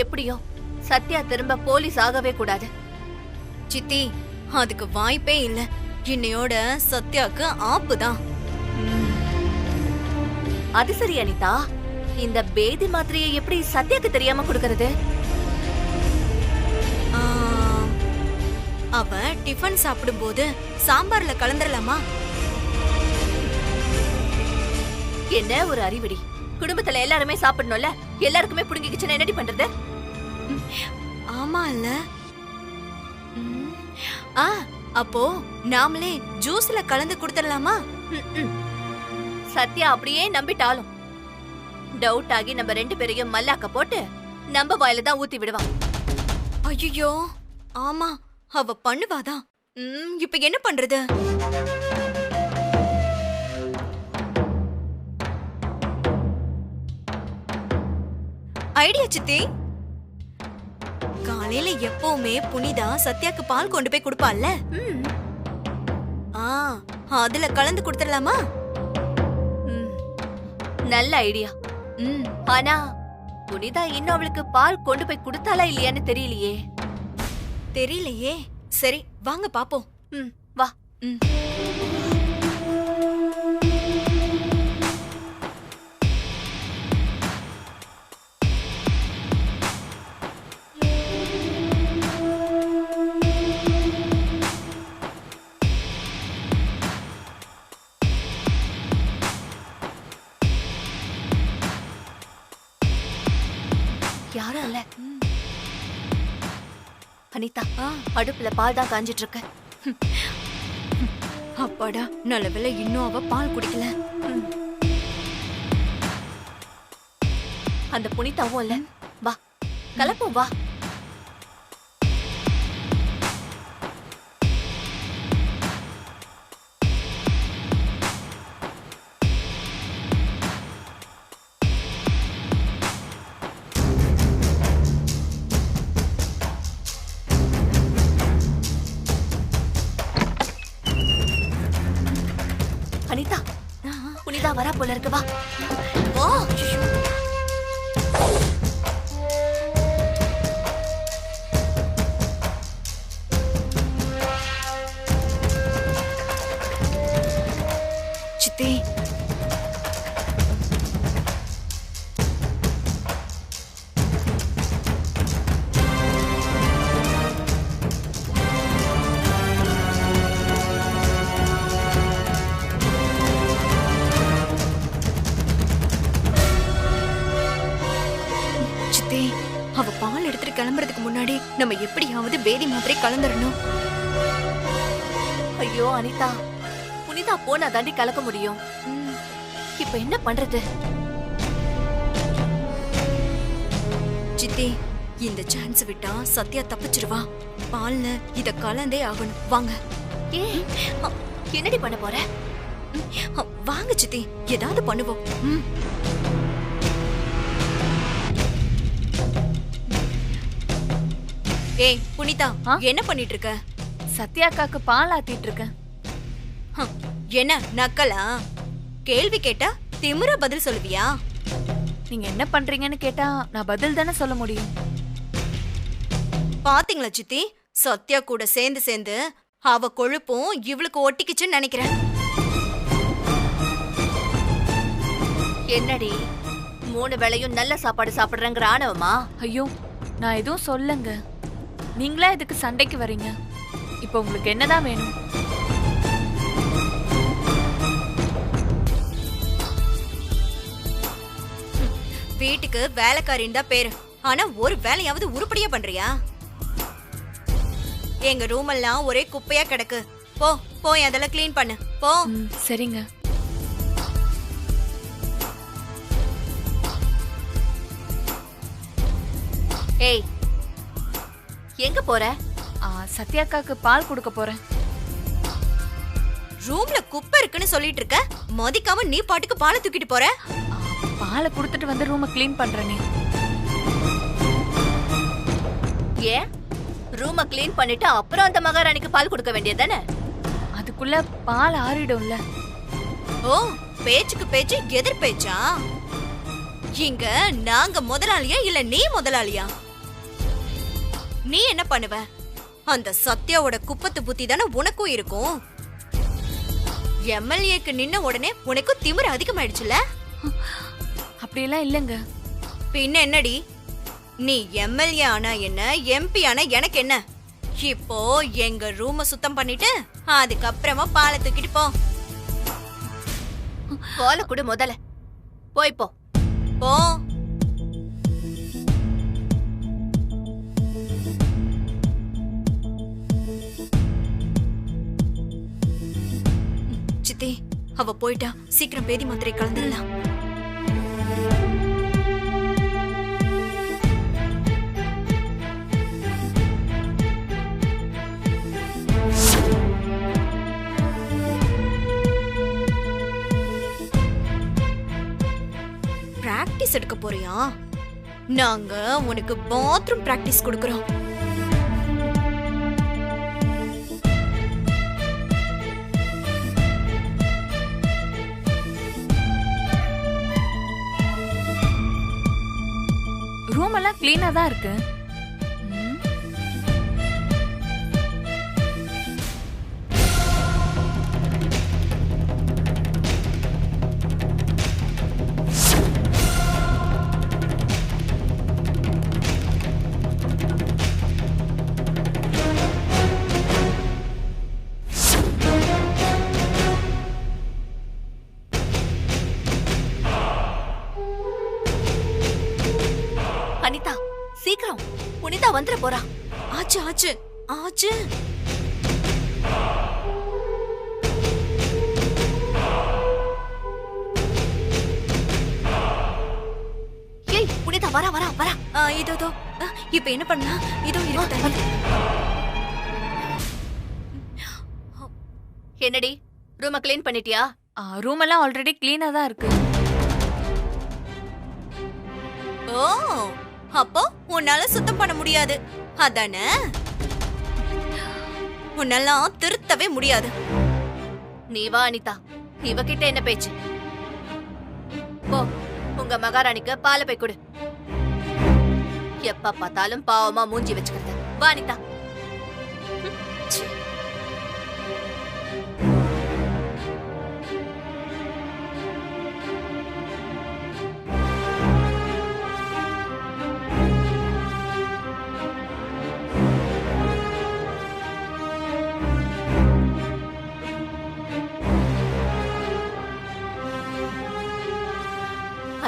எப்படியோ சத்யா திரும்ப போலீஸ் ஆகவே கூடாது. சித்தி, அதுக்கு வாய்ப்பே இல்ல. இன்னையோட சத்யாக்கு ஆப்புதான். அது சரி அனிதா, இந்த பேதி மாத்திரையை எப்படி சத்யாக்கு தெரியாம கொடுக்கறது? அவ டிஃபன் சாப்பிடும்போது சாம்பார்ல கலந்துடலாமா? என்ன ஒரு அறிவிடி! குடும்பத்துல எல்லாருமே சாப்பிடணும்ல, எல்லாருக்குமே புடுங்கிக்கிச்சுன்னா என்னடி பண்றது? ஆமா இல்ல. அப்போ நாமளே ஜூஸ்ல கலந்து கொடுத்துடலாமா? சத்யா அப்படியே நம்பிட்டாலும் டவுட் ஆகி நம்ம 2 பேரையும் மல்லாக்க போட்டு நம்ம வாயில தான் ஊத்தி விடுவான். ஐயோ, ஆமா, அவ பண்ணுவாதான். இப்ப என்ன பண்றது? ஐடியா சித்தி. காலையில எப்பவுமே புனிதா சத்யாக்கு பால் கொண்டு போய் கொடுப்பாள்ல, அதுல கலந்து கொடுத்துடலாமா? நல்ல ஐடியா. ஆனா புனிதா இன்னும் அவளுக்கு பால் கொண்டு போய் கொடுத்தாளா இல்லையான்னு தெரியலையே. தெரியலையே. சரி, வாங்க பாப்போம். வா. யாரும் இல்ல. அனிதா, அடுப்புல பால் தான் காஞ்சிட்டு இருக்கு. அப்பாடா, நல்ல வேளை இன்னும் அவ பால் குடிக்கல. அந்த புனிதாவும் இல்ல. வா கலப்போம், வா. அனிதா, புனிதா வரா போல இருக்கு, வா. ஓ சித்தி, அவ பால் எடுத்துட்டு கிளம்புறதுக்கு முன்னாடி நம்ம எப்படியாவது பேதி மாத்திரை கலந்துடணும். ஐயோ அனிதா, புனிதா போனா தாண்டி கலக்க முடியும். இப்ப என்ன பண்றது? சித்தி, இந்த சான்ஸ் விட்டா சத்யா தப்பிச்சிருவா. பால்ல இத கலந்தே ஆகணும். வாங்க. என்னடி பண்ண போற? வாங்க சித்தி, ஏதாவது பண்ணுவோம். ஏய் புனிதா, என்ன பண்ணிட்டு இருக்க? சத்யாக்காக்கு பால் ஆத்திட்டு இருக்கேன். என்ன நக்கலா? கேள்வி கேட்டா திமிர பதில் சொல்லுவியா? நீங்க என்ன பண்றீங்கன்னு கேட்டா நான் பதில் தானே சொல்ல முடியும். பாத்தீங்களா சித்தி, சத்யா கூட சேர்ந்து சேர்ந்து அவ கொழுப்பும் இவளுக்கு ஒட்டிக்கிச்சுன்னு நினைக்கிறேன். என்னடி 3 வேளையும் நல்ல சாப்பாடு சாப்பிடுறேங்கிற ஆணவமா? ஐயோ, நான் எதுவும் சொல்லங்க. நீங்களா இதுக்கு சண்டைக்கு வரீங்க? இப்போ உங்களுக்கு என்னதான் வேணும்? வீட்டுக்கு வேலைக்காரின்னு தான் பேரு, ஆனா ஒரு வேலையாவது உருப்படியா பண்றியா? எங்க ரூம் எல்லாம் ஒரே குப்பையா கிடக்கு. போய் அதெல்லாம் கிளீன் பண்ணு, போ. சரிங்க. ஏய், எங்க போற? சத்யாக்காக்கு பால் கொடுக்க போறேன். ரூம்ல குப்பை இருக்குன்னு சொல்லிட்டு இருக்க, மதிக்காம நீ பாட்டுக்கு பாலை தூக்கிட்டு போற. பாலை கொடுத்துட்டு வந்து ரூமை கிளீன் பண்றேனே. ஏன் ரூமை கிளீன் பண்ணிட்டு அப்புறம் அந்த மகாராணிக்கு பால் கொடுக்க வேண்டியதானே? அதுக்குள்ள பால் ஆறிடும்ல. ஓ, பேச்சுக்கு பேச்சு எதிர் பேச்சா? இங்க நாங்க முதலாளியா இல்ல நீ முதலாளியா? நீ என்ன பண்ணுவ? அந்த சத்யாவோட குப்பத்து புத்தி தானே உனக்கும் இருக்கும். எம்எல்ஏக்கு நின்ன உடனே உனக்கு திமிரு அதிகமாயிடுச்சுல? அப்படியெல்லாம் இல்லைங்க. பின்ன என்னடி? நீ எம்எல்ஏ ஆனா என்ன, எம்பி ஆனா எனக்கு என்ன? இப்போ எங்க ரூம சுத்தம் பண்ணிட்டு அதுக்கப்புறமா பாலை தூக்கிட்டு போ. பாலை குடு முதல்ல. போய் போ போ. சித்தி, அவ போயிட்டா. சீக்கிரம் பேதி மாத்திரை கலந்துடலாம். பிராக்டிஸ் எடுக்க போறியா? நாங்க உனக்கு பாத்ரூம் பிராக்டிஸ் கொடுக்கறோம். ரூம் எல்லாம் கிளீனா தான் இருக்கு. அனிதா சீக்கிரம், புனிதா வந்துட போறா. ஆச்சு ஆச்சு ஆச்சு. ஏய் புனிதா வரா வரா வரா. இதோ இப்ப என்ன பண்ணலாம்? இதோ இருக்கு. என்னடி ரூம கிளீன் பண்ணிட்டியா? ரூம் எல்லாம் ஆல்ரெடி கிளீனா தான் இருக்கு. ஓ, அப்போ உன்னால சுத்தம் பண்ண முடியாது அதானே? உன்னெல்லாம் திருத்தவே முடியாது. நீ வா அனிதா, இவகிட்ட என்ன பேச்சு? போ, உங்க மகாராணிக்கு பாலை போய் கொடு. எப்ப பார்த்தாலும் பாவமா மூஞ்சி வச்சுக்கிறது. வா அனிதா.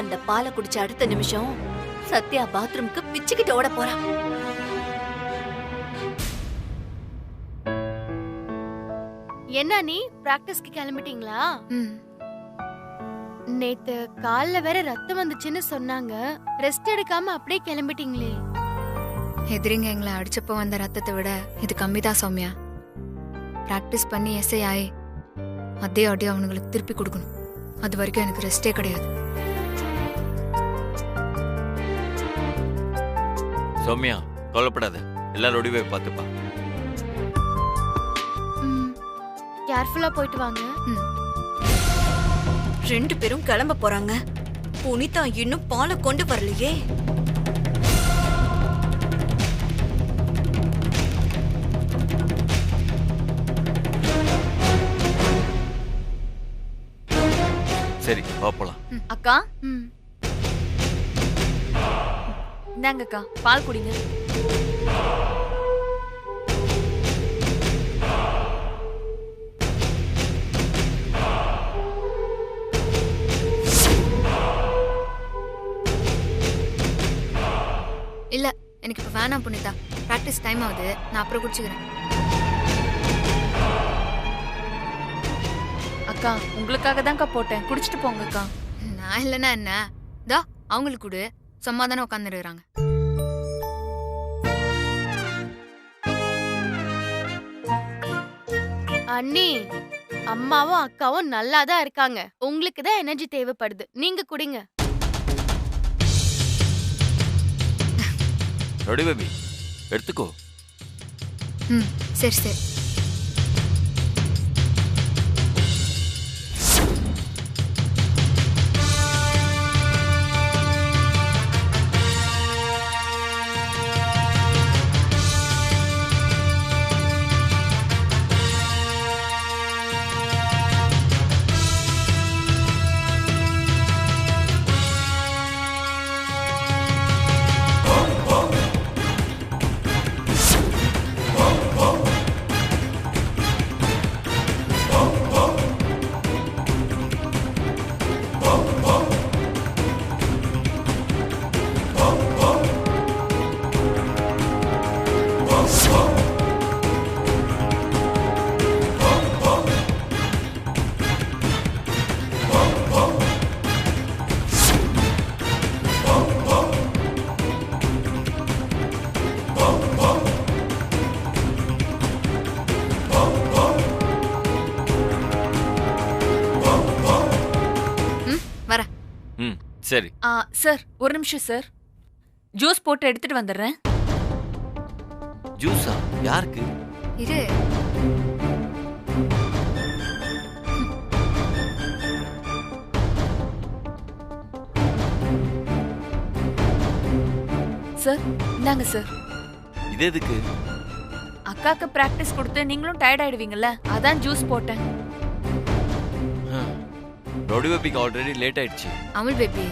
அந்த பாலை குடிச்ச அடுத்த நிமிஷம் சத்யா பாத்ரூம்க்கு பிச்சுக்கிட்டு ஓட போறா. என்ன நீ பிராக்டிஸ்க்கு கிளம்பிட்டீங்களா? நேத்து கால்ல வேற ரத்தம் வந்துச்சுன்னு சொன்னாங்க. ரெஸ்ட் எடுக்காம அப்படியே கிளம்பிட்டீங்களே. எதிரிங்க எங்களை அடிச்சப்ப வந்த ரத்தத்தை விட இது கம்மிதான் சௌமியா. பிராக்டிஸ் பண்ணி எஸ்ஐ ஆயி அதே அடி அவனுங்களுக்கு திருப்பி கொடுக்கணும். அது வரைக்கும் எனக்கு ரெஸ்டே கிடையாது. சௌமியா கவலைப்படாத, எல்லாரோடவே பார்த்துப்பா. கேர்ஃபுல்லா போயிட்டு வாங்க. ரெண்டு பேரும் கிளம்ப போறாங்க. புனிதா இன்னும் பாலை கொண்டு வரலையே. சரி போலாம். அக்கா, இந்தாங்க அக்கா, பால் குடிங்க. இல்ல, எனக்கு இப்ப வேணாம் புனிதா. பிராக்டிஸ் டைம் ஆகுது, நான் அப்புறம் குடிச்சுக்கிறேன். அக்கா, உங்களுக்காக தான்க்கா போட்டேன், குடிச்சிட்டு போங்க அக்கா. நான் இல்லைன்னா என்ன? தா அவங்களுக்கு கூட சமாதானம் உட்காந்துருக்காங்க. அண்ணி, அம்மாவும் அக்காவும் நல்லா தான் இருக்காங்க. உங்களுக்கு தான் எனர்ஜி தேவைப்படுது. நீங்க குடிங்க. ரெடி பேபி, எடுத்துக்கோ. சரி சரி. சரி. சார் ஒரு நிமிஷம் சார், ஜூஸ் போட்டு எடுத்துட்டு வந்துடுறேன். ஜூஸா? யாருக்கு? இரு. சார் இந்தாங்க சார். இது எதுக்கு? அக்காக்கு பிராக்டிஸ் கொடுத்து நீங்களும் டயர்ட் ஆயிடுவீங்கல்ல, அதான் ஜூஸ் போட்டேன். ரொடி பேபிக்கு ஆல்ரெடி லேட் ஆயிடுச்சு. அமுல் பேபி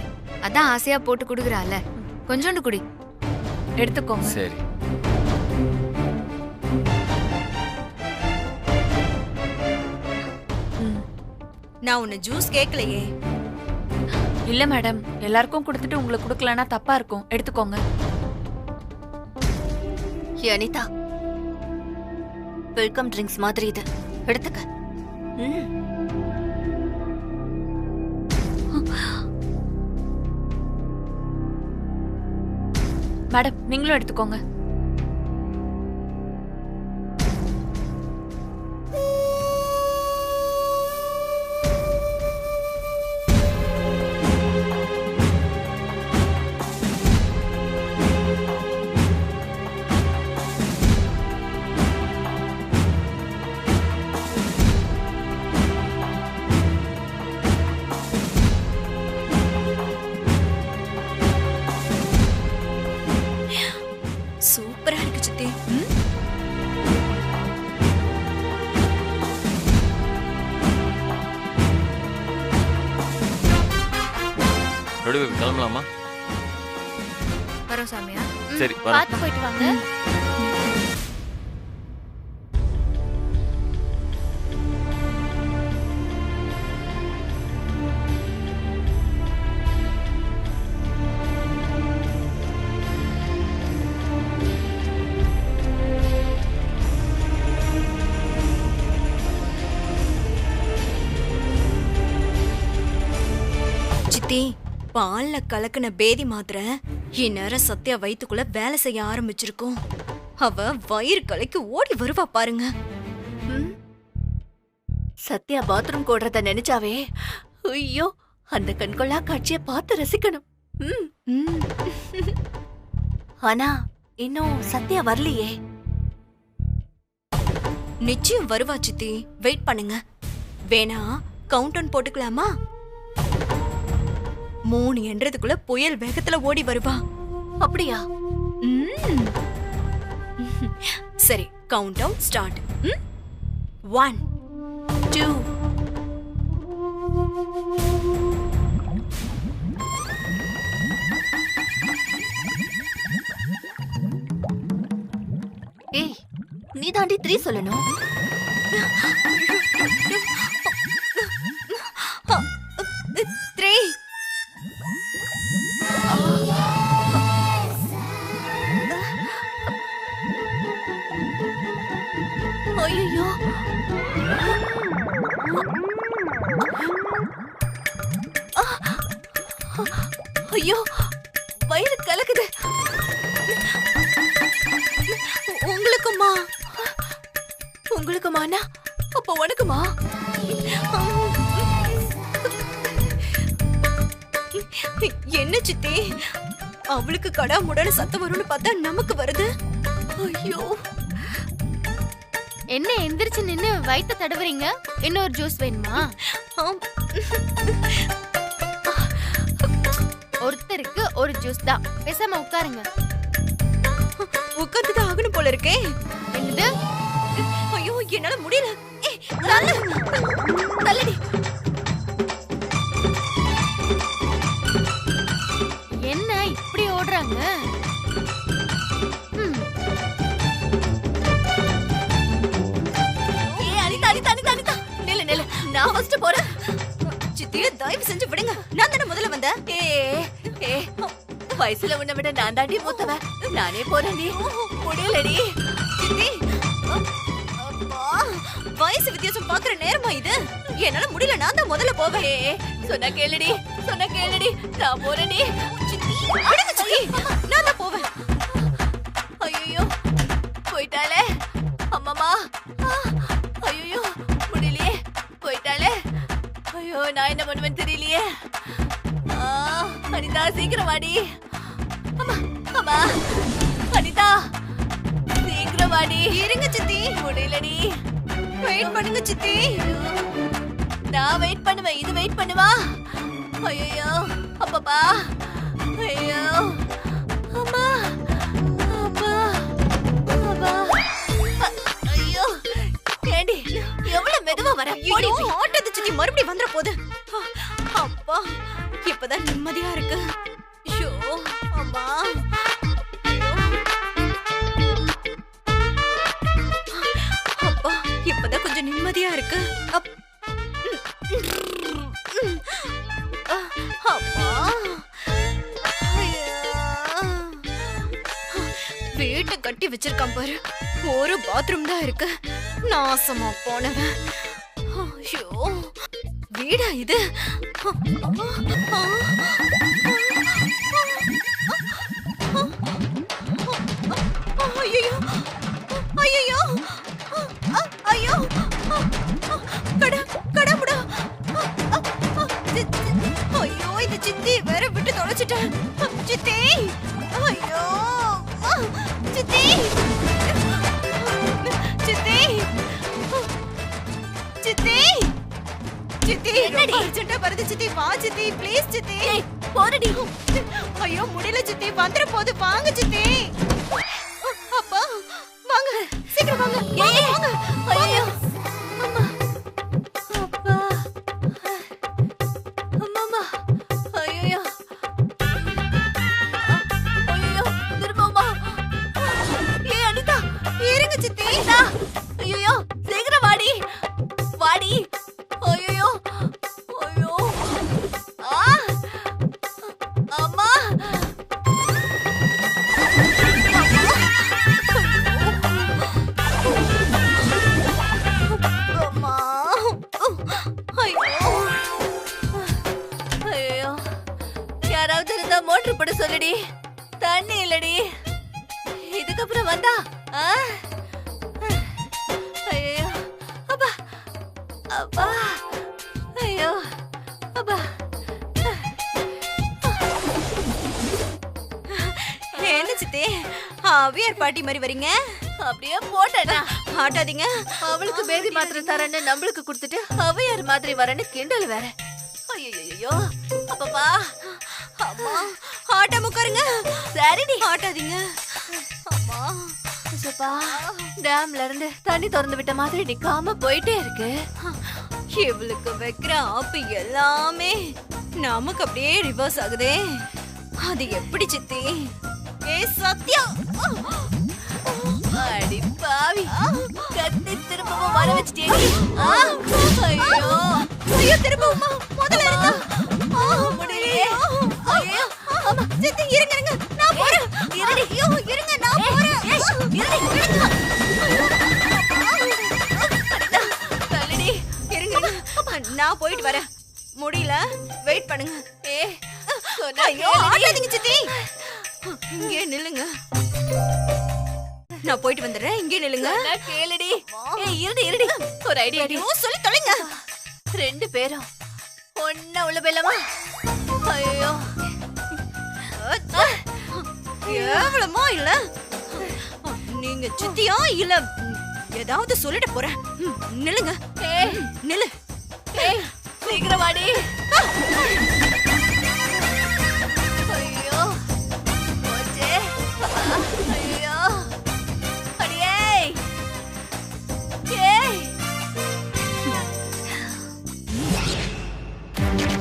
அதான் ஆசையா போட்டு குடுக்குறால, கொஞ்சோண்டு குடி. எடுத்துக்கோங்க. சரி. நான் உன்னை ஜூஸ் கேட்கலையே. இல்ல மேடம், எல்லாருக்கும் கொடுத்துட்டு உங்களுக்கு கொடுக்கலன்னா தப்பா இருக்கும். எடுத்துக்கோங்க. அனிதா, வெல்கம் ட்ரிங்க்ஸ் மாதிரி இது, எடுத்துக்க. மேடம் நீங்களும் எடுத்துக்கோங்க. சூப்பரா இருக்கு சித்தி. ரொடி பேபி கிளம்பலாமா? வரோம் சாமியா. சரி வர. பார்த்து போயிட்டு வாங்க. சித்தி, பால்ல கலக்குன பேதி மாத்திரை இந்நேரம் சத்யா வயித்துக்குள்ள வேலை செய்ய ஆரம்பிச்சிருக்கோம். அவ வயிறு கலைக்கு ஓடி வருவா பாருங்க. சத்யா பாத்ரூம் கோடுறத நினைச்சாவே ஐயோ, அந்த கண்கொள்ளா காட்சிய பார்த்து ரசிக்கணும். ஆனா இன்னும் சத்யா வரலையே. நிச்சயம் வருவா சித்தி, வெயிட் பண்ணுங்க. வேணா கவுண்ட் டவுன் போட்டுக்கலாமா? 3 என்றதுக்குள்ள புயல் வேகத்துல ஓடி வருவா. அப்படியா? சரி, கவுண்ட் டவுன் ஸ்டார்ட். 1 2 ஏய், நீ தாண்டி 3 சொல்லணும். 3 ஐயோ, ஐயோ, வயிறு கலக்குது. உங்களுக்குமா? உங்களுக்குமானா அப்ப உனக்குமா? என்ன சித்தி, அவளுக்கு கடா முடன சத்தம் வரும்னு பார்த்தா நமக்கு வருது. ஐயோ, என்ன எந்திரிச்சு நின்னு வயித்த தடவுறீங்க? இன்னொரு ஜூஸ் வேணுமா? ஒருத்தருக்கு ஒரு ஜூஸ் தான், பேசாம உட்காருங்க. உட்காந்துதான் ஆகணும் போல இருக்கே. என்னது? ஐயோ, என்னால முடியல. தள்ளடி. என்ன இப்படி ஓடுறாங்க? நில்லு, நான் ஃபர்ஸ்ட் போறேன். சித்திய தயவு செஞ்சு விடுங்க, நான் தானே முதல்ல வந்தேன். வயசுல உன்னை விட நான் தாண்டி மூத்தவன். நானே போறேன், நீ முடியலடி. சித்தி, அப்பா, வயசு வித்தியாசம் பாக்குற நேரமா இது? என்னால முடியல, நான் தான் முதல்ல போவேன். சொன்ன கேளுடி, நான் போறேன்டி. சித்தி, விடுங்க சித்தி, நான் தான் போவேன். ஐயோ, போயிட்டாளே அம்மாமா. ஐயோ, முடியலையே, போயிட்டாளே. ஐயோ, நான் என்ன பண்ணுவேன்னு தெரியலையே. அனிதா சீக்கிரம் வாடி. அம்மா அம்மா அனிதா சீக்கிரம் வாடி. இருங்க சித்தி, முடியலடி. வெயிட் பண்ணுங்க சித்தி. நான் வெயிட் பண்ணுவேன், இது வெயிட் பண்ணுவா. ஐயோ அப்பப்பா, ஐயோ அம்மா அம்மா அம்மா. ஐயோ ஏண்டி எவ்வளவு மெதுவா வர? ஐயோ, ஆட்டது சித்தி மறுபடியும் வந்துற போது. அப்பா இப்பதான் நிம்மதியா இருக்கு. ஐயோ அம்மா, ஐயோ. அப்பா இப்பதான் கொஞ்சம் நிம்மதியா இருக்கு. அம்மா, வீட்டை கட்டி வச்சிருக்கான் பாரு, ஒரு பாத்ரூம் தான் இருக்கு. நாசமா போனவன். ஐயோ, வீடா இது? ஐயோ ஐயோ ஐயோ, கடமுடா. ஐயோ, இது சித்தி வேற விட்டு தொலைச்சிட்டேன். சித்தி, ஐயோ சித்தி, சித்தி, சித்தி, சித்தி, என்னடி? அர்ஜென்ட்டா வருது சித்தி, வா சித்தி, ப்ளீஸ் சித்தி. போறடி. ஐயோ முடியல சித்தி, வந்துற போது, வாங்க சித்தி. அப்பா வாங்க, சீக்கிரம் வாங்க. வாங்க. ஐயோ அம்மா அப்பா அம்மா. ஐயோ ஐயோ திரும்பமா. ஏய் அனிதா இருங்க சித்தி. அனிதா, ஐயோ சீக்கிரம் வாடி வாடி. ஐயோ ஐயோ ஆ அம்மா. அம்மா, ஐயோ. ஐயோ யாராவது இருந்தா மோட்டர் போட சொல்லுடி. தண்ணி இல்லடி. இதுக்கப்புறம் வந்தா ஐயோ அப்பா அப்பா. ஐயோ அப்பா. என்ன சித்தி, அவியார் பாட்டி மாதிரி வரீங்க? அப்படியே போட்டேனா? ஆட்டாதீங்க. அவளுக்கு பேதி மாத்திரை தரேன்னு நம்மளுக்கு கொடுத்துட்டு அவையார் மாதிரி வரேன்னு கிண்டல் வேற. ஐயோ அப்பப்பா. அம்மா, ஆட்டாம உட்காருங்க. சரிடி. ஆட்டாதீங்க. அம்மா, அப்பா டேம்ல இருந்து தண்ணி திறந்து விட்ட மாதிரி நிக்காம போயிட்டே இருக்கு. இவளுக்கு வைக்கிற ஆப்பு எல்லாமே நமக்கு அப்படியே ரிவர்ஸ் ஆகுதே. அது எப்படி சித்தி? ஏ சத்யா, அடி பாவி, கத்தி திரும்பவும் வர வச்சிட்டேடி. ஐயோ ஐயோ, திரும்பவுமா? முதல்ல இருந்தா முடியலையே. ஐயோ அம்மா, சித்தி இருங்க இருங்க, நான் போறேன். இருடி. ஐயோ இருங்க, நான் போறேன். தள்ளிடி. இருங்க இருங்க, நான் போயிட்டு வரேன். முடியல, வெயிட் பண்ணுங்க. ஐயோ, ஆட்டாதீங்க சித்தி. இங்கே நில்லுங்க, நான் போயிட்டு வந்துடுறேன். இங்கே நில்லுங்க. கேளுடி. இருடி இருடி, ஒரு ஐடியா அடி. ஐயோ, சொல்லி தொலைங்க. ரெண்டு பேரும் ஒன்னா உள்ள போயிடலாமா? ஐயோ எவ்வளவுமா இல்ல? நீங்க சித்தியா இல்ல ஏதாவது சொல்லிட போறேன். நில்லுங்க, ஏய் நில்லு. ஏய் சீக்கிரம் வாடி. ஐயோ போச்சே. ஐயோ அடியே. ஏய்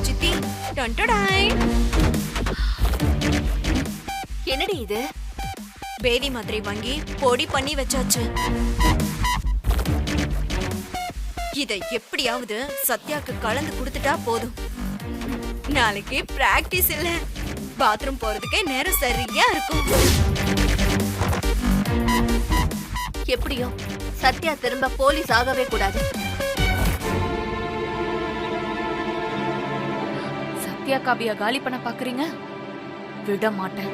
சித்தி, டன்டடாய். என்னடி இது? பேதி மாத்திரை வாங்கி பொடி பண்ணி வச்சாச்சு. இதை எப்படியாவது சத்யாக்கு கலந்து கொடுத்துட்டா போதும். நாளைக்கு பிராக்டிஸ் இல்ல, பாத்ரூம் போறதுக்கே நேரம் சரியா இருக்கும். எப்படியோ சத்யா திரும்ப போலீஸ் ஆகவே கூடாது. சத்யா காவியா காலி பண்ண பாக்குறீங்க? விட மாட்டேன்.